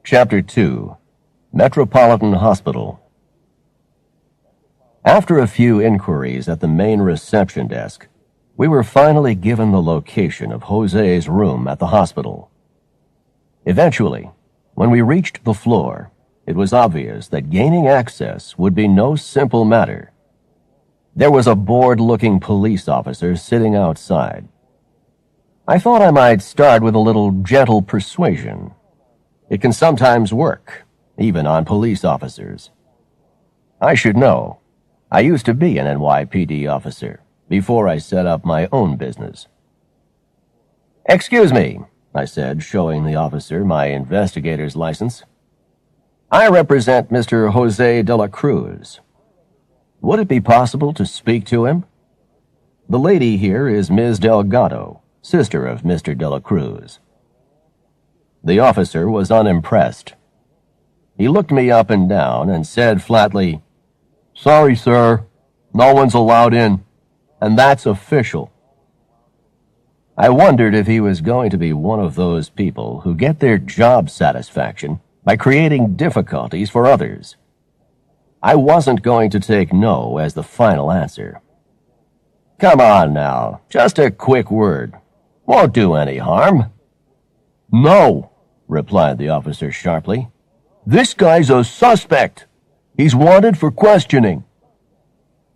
Chapter 2. Metropolitan Hospital. After a few inquiries at the main reception desk, we were finally given the location of Jose's room at the hospital. Eventually, when we reached the floor, it was obvious that gaining access would be no simple matter. There was a bored-looking police officer sitting outside. I thought I might start with a little gentle persuasion. It can sometimes work, even on police officers. I should know. I used to be an NYPD officer before I set up my own business. "Excuse me," I said, showing the officer my investigator's license. "I represent Mr. Jose de la Cruz. Would it be possible to speak to him? The lady here is Ms. Delgado, sister of Mr. de la Cruz." The officer was unimpressed. He looked me up and down and said flatly, "Sorry, sir. No one's allowed in, and that's official." I wondered if he was going to be one of those people who get their job satisfaction by creating difficulties for others. I wasn't going to take no as the final answer. "Come on now, just a quick word. Won't do any harm." "No," replied the officer sharply. "This guy's a suspect. He's wanted for questioning."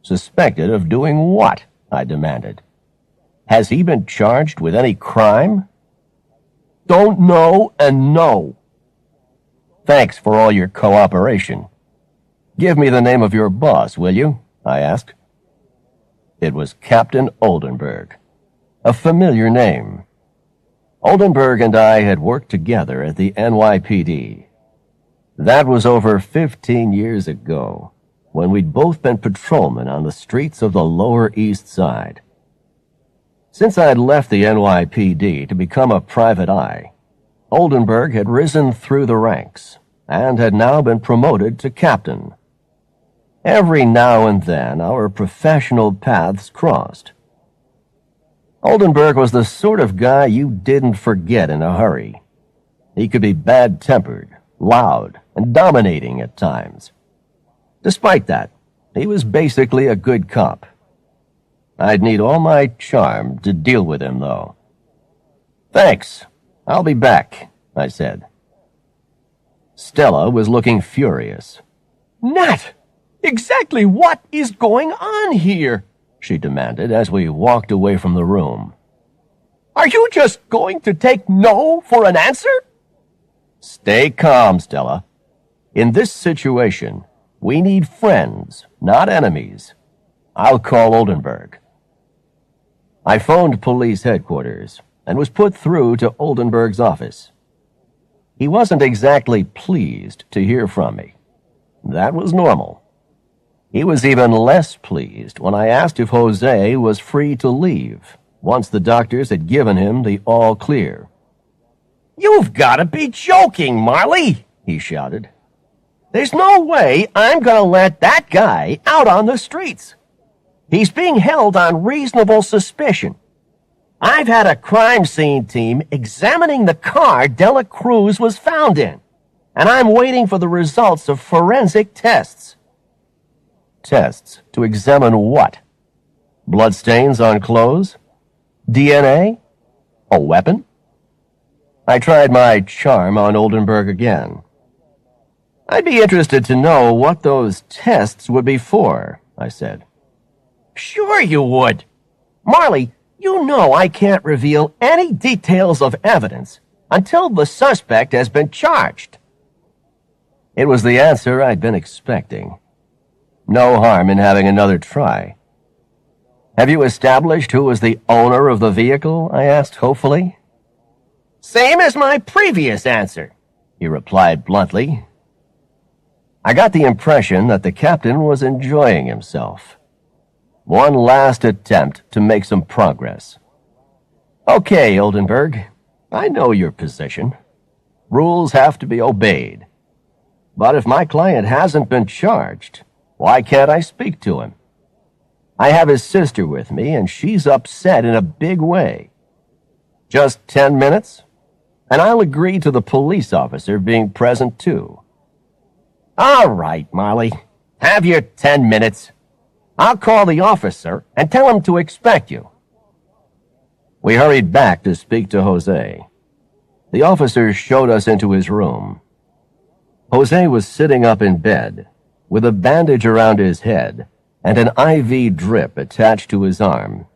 "Suspected of doing what?" I demanded. "Has he been charged with any crime?" "Don't know and no." "Thanks for all your cooperation. Give me the name of your boss, will you?" I asked. It was Captain Oldenburg, a familiar name. Oldenburg and I had worked together at the NYPD. That was over 15 years ago, when we'd both been patrolmen on the streets of the Lower East Side. Since I'd left the NYPD to become a private eye, Oldenburg had risen through the ranks and had now been promoted to captain. Every now and then our professional paths crossed. Oldenburg was the sort of guy you didn't forget in a hurry. He could be bad-tempered, loud, and dominating at times. Despite that, he was basically a good cop. I'd need all my charm to deal with him, though. "Thanks. I'll be back," I said. Stella was looking furious. "Nat, exactly what is going on here?" she demanded as we walked away from the room. "Are you just going to take no for an answer?" "Stay calm, Stella. In this situation, we need friends, not enemies. I'll call Oldenburg." I phoned police headquarters and was put through to Oldenburg's office. He wasn't exactly pleased to hear from me. That was normal. He was even less pleased when I asked if Jose was free to leave once the doctors had given him the all-clear. "You've got to be joking, Marley," he shouted. "There's no way I'm going to let that guy out on the streets. He's being held on reasonable suspicion. I've had a crime scene team examining the car de la Cruz was found in, and I'm waiting for the results of forensic tests." Tests to examine what? Bloodstains on clothes? DNA? A weapon? I tried my charm on Oldenburg again. "I'd be interested to know what those tests would be for," I said. "Sure you would. Marley, you know I can't reveal any details of evidence until the suspect has been charged." It was the answer I'd been expecting. No harm in having another try. "Have you established who was the owner of the vehicle?" I asked hopefully. "Same as my previous answer," he replied bluntly. I got the impression that the captain was enjoying himself. One last attempt to make some progress. "Okay, Oldenburg, I know your position. Rules have to be obeyed. But if my client hasn't been charged, why can't I speak to him? I have his sister with me, and she's upset in a big way. Just 10 minutes? And I'll agree to the police officer being present too. All right, Marley. Have your 10 minutes. I'll call the officer and tell him to expect you. We hurried back to speak to Jose. The officer showed us into his room. Jose was sitting up in bed, with a bandage around his head and an IV drip attached to his arm.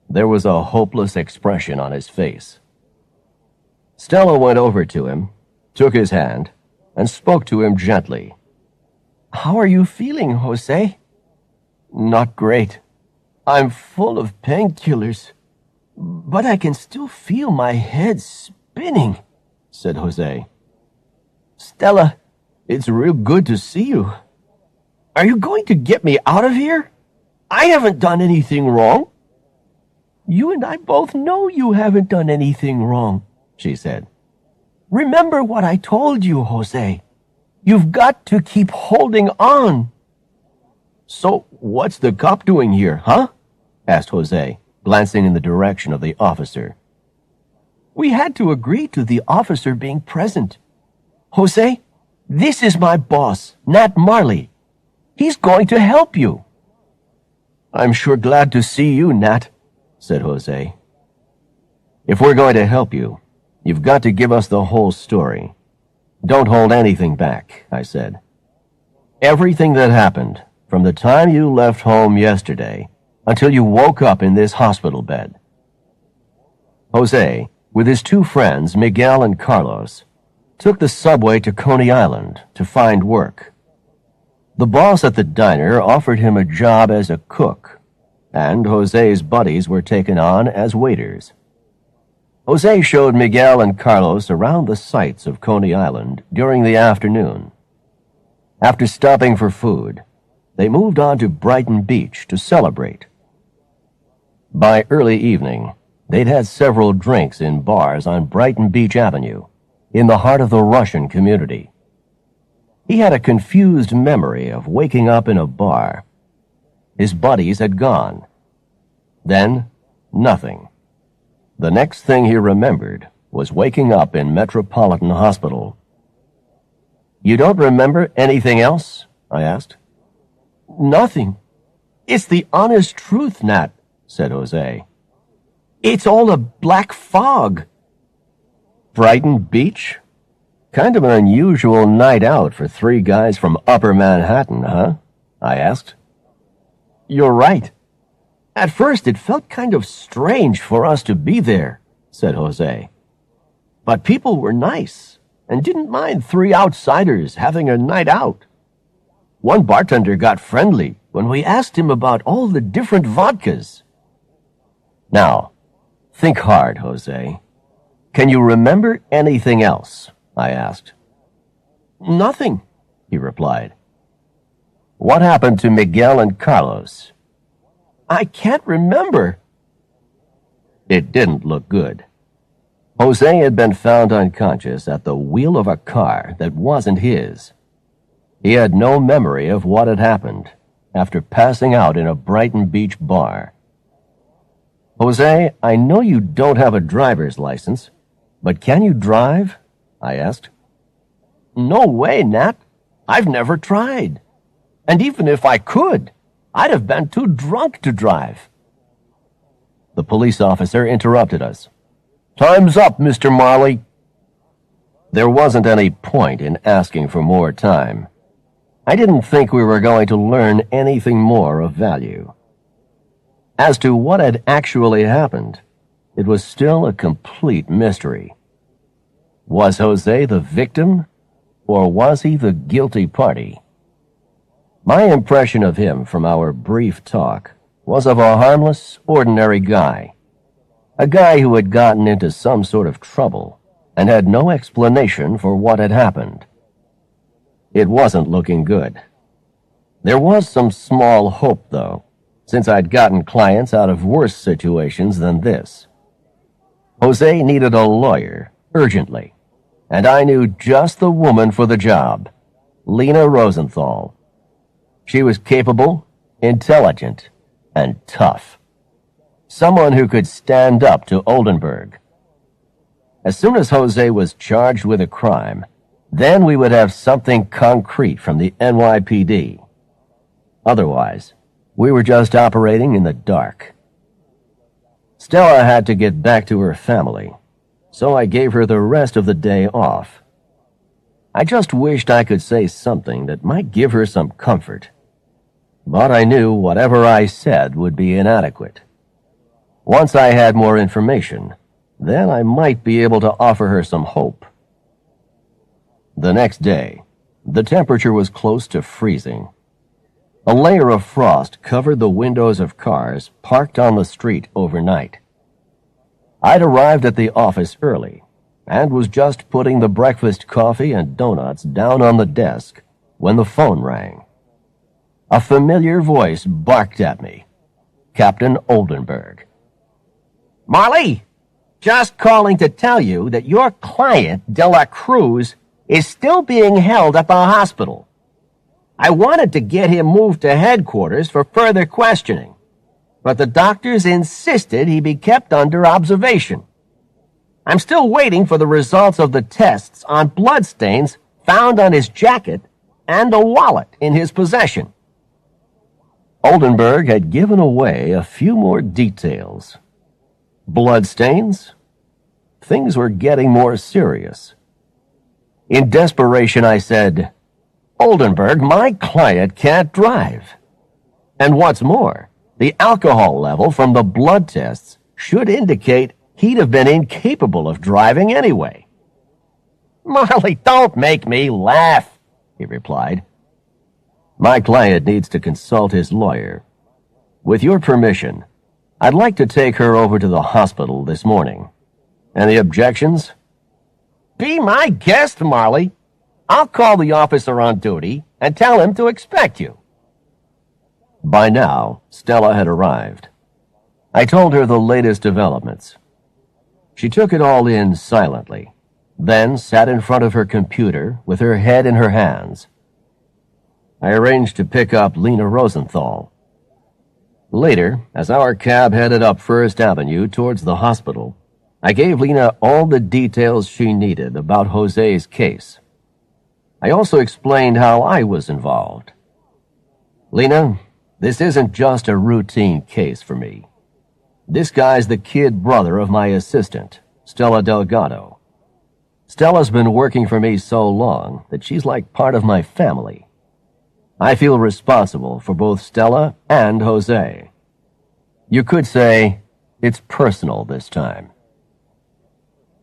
There was a hopeless expression on his face. Stella went over to him, took his hand, and spoke to him gently. "How are you feeling, Jose?" "Not great. I'm full of painkillers, but I can still feel my head spinning," said Jose. "Stella, it's real good to see you. Are you going to get me out of here? I haven't done anything wrong." "You and I both know you haven't done anything wrong," she said. "Remember what I told you, Jose. You've got to keep holding on." "So what's the cop doing here, huh?" asked Jose, glancing in the direction of the officer. "We had to agree to the officer being present. Jose, this is my boss, Nat Marley. He's going to help you." "I'm sure glad to see you, Nat," said Jose. "If we're going to help you, you've got to give us the whole story. Don't hold anything back," I said. "Everything that happened from the time you left home yesterday until you woke up in this hospital bed." Jose, with his two friends, Miguel and Carlos, took the subway to Coney Island to find work. The boss at the diner offered him a job as a cook, and Jose's buddies were taken on as waiters. Jose showed Miguel and Carlos around the sights of Coney Island during the afternoon. After stopping for food, they moved on to Brighton Beach to celebrate. By early evening, they'd had several drinks in bars on Brighton Beach Avenue, in the heart of the Russian community. He had a confused memory of waking up in a bar. His buddies had gone. Then, nothing. The next thing he remembered was waking up in Metropolitan Hospital. "You don't remember anything else?" I asked. "Nothing. It's the honest truth, Nat," said Jose. "It's all a black fog." Brighton Beach? Kind of an unusual night out for three guys from Upper Manhattan, huh? I asked. "You're right. At first it felt kind of strange for us to be there," said Jose. "But people were nice and didn't mind three outsiders having a night out. One bartender got friendly when we asked him about all the different vodkas." "Now, think hard, Jose. Can you remember anything else?" I asked. "Nothing," he replied. "What happened to Miguel and Carlos?" "I can't remember." It didn't look good. Jose had been found unconscious at the wheel of a car that wasn't his. He had no memory of what had happened after passing out in a Brighton Beach bar. "Jose, I know you don't have a driver's license, but can you drive?" I asked. "No way, Nat. I've never tried. And even if I could, I'd have been too drunk to drive." The police officer interrupted us. "Time's up, Mr. Marley." There wasn't any point in asking for more time. I didn't think we were going to learn anything more of value. As to what had actually happened, it was still a complete mystery. Was Jose the victim, or was he the guilty party? My impression of him from our brief talk was of a harmless, ordinary guy. A guy who had gotten into some sort of trouble and had no explanation for what had happened. It wasn't looking good. There was some small hope, though, since I'd gotten clients out of worse situations than this. Jose needed a lawyer, urgently, and I knew just the woman for the job, Lena Rosenthal. She was capable, intelligent, and tough. Someone who could stand up to Oldenburg. As soon as Jose was charged with a crime, then we would have something concrete from the NYPD. Otherwise, we were just operating in the dark. Stella had to get back to her family, so I gave her the rest of the day off. I just wished I could say something that might give her some comfort. But I knew whatever I said would be inadequate. Once I had more information, then I might be able to offer her some hope. The next day, the temperature was close to freezing. A layer of frost covered the windows of cars parked on the street overnight. I'd arrived at the office early and was just putting the breakfast coffee and donuts down on the desk when the phone rang. A familiar voice barked at me. Captain Oldenburg. "Marley, just calling to tell you that your client, De La Cruz, is still being held at the hospital. I wanted to get him moved to headquarters for further questioning, but the doctors insisted he be kept under observation. I'm still waiting for the results of the tests on bloodstains found on his jacket and a wallet in his possession." Oldenburg had given away a few more details. Bloodstains? Things were getting more serious. In desperation, I said, "Oldenburg, my client can't drive. And what's more, the alcohol level from the blood tests should indicate he'd have been incapable of driving anyway." "Marley, don't make me laugh," he replied. "My client needs to consult his lawyer. With your permission, I'd like to take her over to the hospital this morning. Any objections?" "Be my guest, Marley. I'll call the officer on duty and tell him to expect you." By now, Stella had arrived. I told her the latest developments. She took it all in silently, then sat in front of her computer with her head in her hands. I arranged to pick up Lena Rosenthal. Later, as our cab headed up First Avenue towards the hospital, I gave Lena all the details she needed about Jose's case. I also explained how I was involved. "Lena, this isn't just a routine case for me. This guy's the kid brother of my assistant, Stella Delgado. Stella's been working for me so long that she's like part of my family. I feel responsible for both Stella and Jose. You could say it's personal this time."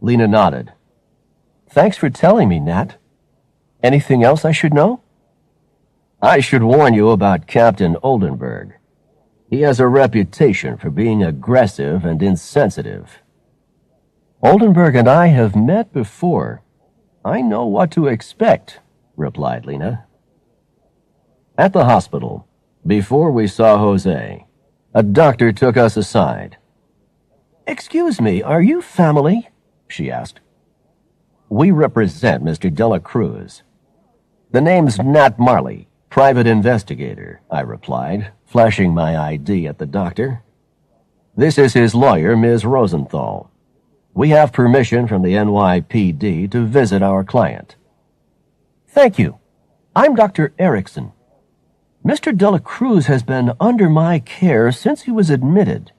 Lena nodded. "Thanks for telling me, Nat. Anything else I should know?" "I should warn you about Captain Oldenburg. He has a reputation for being aggressive and insensitive." "Oldenburg and I have met before. I know what to expect," replied Lena. At the hospital, before we saw Jose, a doctor took us aside. "Excuse me, are you family?" she asked. "We represent Mr. De La Cruz. The name's Nat Marley, private investigator," I replied, flashing my ID at the doctor. "This is his lawyer, Ms. Rosenthal. We have permission from the NYPD to visit our client." "Thank you. I'm Dr. Erickson. Mr. De La Cruz has been under my care since he was admitted.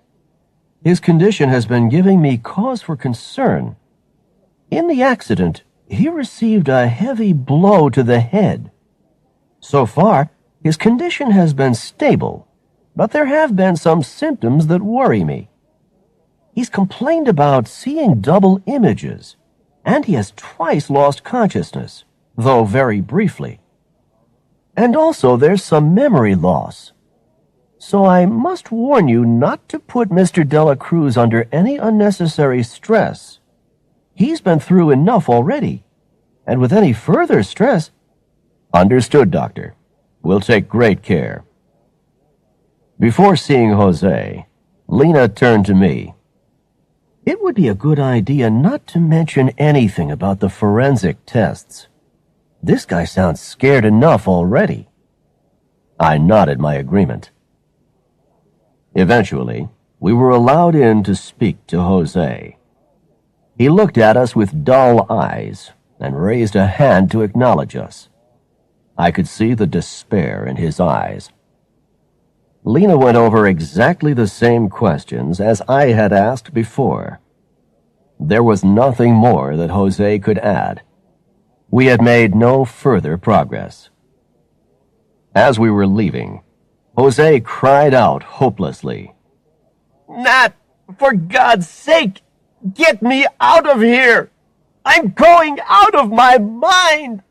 His condition has been giving me cause for concern. In the accident, he received a heavy blow to the head. So far, his condition has been stable, but there have been some symptoms that worry me. He's complained about seeing double images, and he has twice lost consciousness, though very briefly. And also there's some memory loss. So I must warn you not to put Mr. De La Cruz under any unnecessary stress. He's been through enough already, and with any further stress—" "Understood, Doctor. We'll take great care." Before seeing Jose, Lena turned to me. "It would be a good idea not to mention anything about the forensic tests. This guy sounds scared enough already." I nodded my agreement. Eventually, we were allowed in to speak to Jose. He looked at us with dull eyes and raised a hand to acknowledge us. I could see the despair in his eyes. Lena went over exactly the same questions as I had asked before. There was nothing more that Jose could add. We had made no further progress. As we were leaving, Jose cried out hopelessly, Nat, for God's sake, get me out of here! I'm going out of my mind!